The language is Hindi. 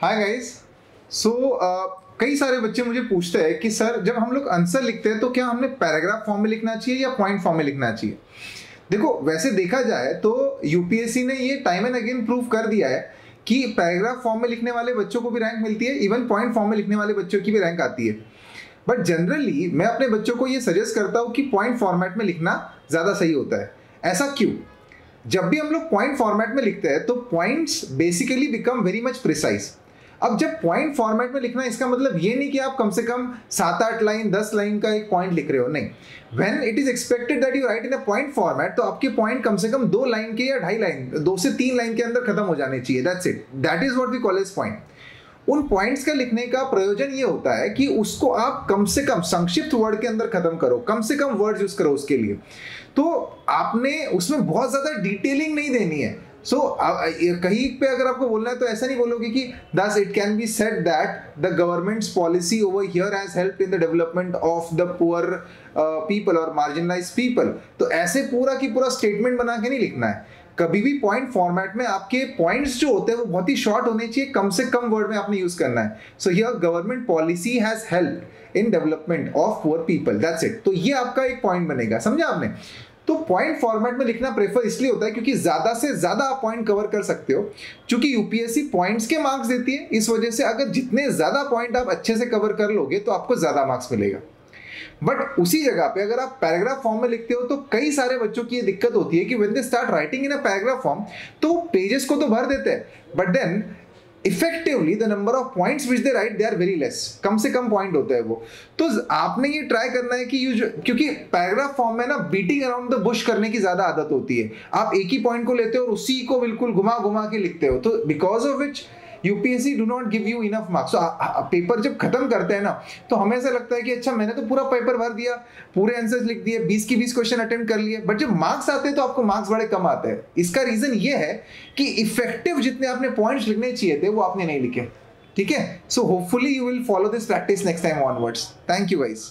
Hi guys. सो कई सारे बच्चे मुझे पूछते हैं कि सर जब हम लोग आंसर लिखते हैं तो क्या हमने पैराग्राफ फॉर्म में लिखना चाहिए या पॉइंट फॉर्म में लिखना चाहिए। देखो वैसे देखा जाए तो यूपीएससी ने ये टाइम एंड अगेन प्रूव कर दिया है कि पैराग्राफ फॉर्म में लिखने वाले बच्चों को भी रैंक मिलती है, इवन पॉइंट फॉर्म में लिखने वाले बच्चों की भी रैंक आती है। बट जनरली मैं अपने बच्चों को ये सजेस्ट करता हूँ कि पॉइंट फॉर्मेट में लिखना ज़्यादा सही होता है। ऐसा क्यों? जब भी हम लोग पॉइंट फॉर्मेट में लिखते हैं तो points basically become very much precise. अब जब पॉइंट फॉर्मेट में लिखना, इसका मतलब ये नहीं कि आप कम से कम 7-8 लाइन 10 लाइन का एक पॉइंट लिख रहे हो, नहीं। When it is expected that you right in a point format, तो आपके पॉइंट कम से कम 2 लाइन के या 2.5 लाइन, 2 से 3 लाइन के अंदर खत्म हो जाने चाहिए। That's it, that is what we call edge point. उन पॉइंट्स का लिखने का प्रयोजन ये होता है कि उसको आप कम से कम संक्षिप्त वर्ड के अंदर खत्म करो, कम से कम वर्ड यूज करो उसके लिए। तो आपने उसमें बहुत ज्यादा डिटेलिंग नहीं देनी है। कहीं पे अगर आपको बोलना है तो ऐसा नहीं बोलोगे कि thus it can be said that the government's policy over here has helped in the development of the poor people or marginalized people। तो ऐसे पूरा की पूरा स्टेटमेंट बना के नहीं लिखना है। कभी भी पॉइंट फॉर्मेट में आपके पॉइंट्स जो होते हैं वो बहुत ही शॉर्ट होने चाहिए, कम से कम वर्ड में आपने यूज करना है। So here government policy has helped in development of poor people, that's it. तो ये आपका एक पॉइंट बनेगा, समझा आपने। तो पॉइंट फॉर्मेट में लिखना प्रेफर इसलिए होता है क्योंकि ज्यादा से ज्यादा आप पॉइंट कवर कर सकते हो। क्योंकि यूपीएससी पॉइंट्स के मार्क्स देती है, इस वजह से अगर जितने ज्यादा पॉइंट आप अच्छे से कवर कर लोगे तो आपको ज्यादा मार्क्स मिलेगा। बट उसी जगह पे अगर आप पैराग्राफ फॉर्म में लिखते हो तो कई सारे बच्चों की ये दिक्कत होती है कि when they start writing in a paragraph form तो पेजेस को तो भर देते हैं, but then effectively the number of points which they write they are very less, कम से कम पॉइंट होता है वो। तो आपने ये ट्राई करना है कि क्योंकि पैराग्राफ फॉर्म में ना बीटिंग अराउंड द बुश करने की ज्यादा आदत होती है। आप एक ही पॉइंट को लेते हो और उसी को बिल्कुल घुमा घुमा के लिखते हो, तो because of which UPSC do not give you enough marks. Paper जब खत्म करते हैं ना तो हमें ऐसा लगता है कि अच्छा मैंने तो पूरा पेपर भर दिया, पूरे आंसर्स लिख दिए, 20 की 20 क्वेश्चन अटेम्प्ट कर लिए, बट जब मार्क्स आते हैं तो आपको मार्क्स बड़े कम आते हैं। इसका रीजन ये है कि इफेक्टिव जितने आपने पॉइंट्स लिखने चाहिए थे वो आपने नहीं लिखे। ठीक है, so hopefully you will follow this practice next time onwards. Thank you guys.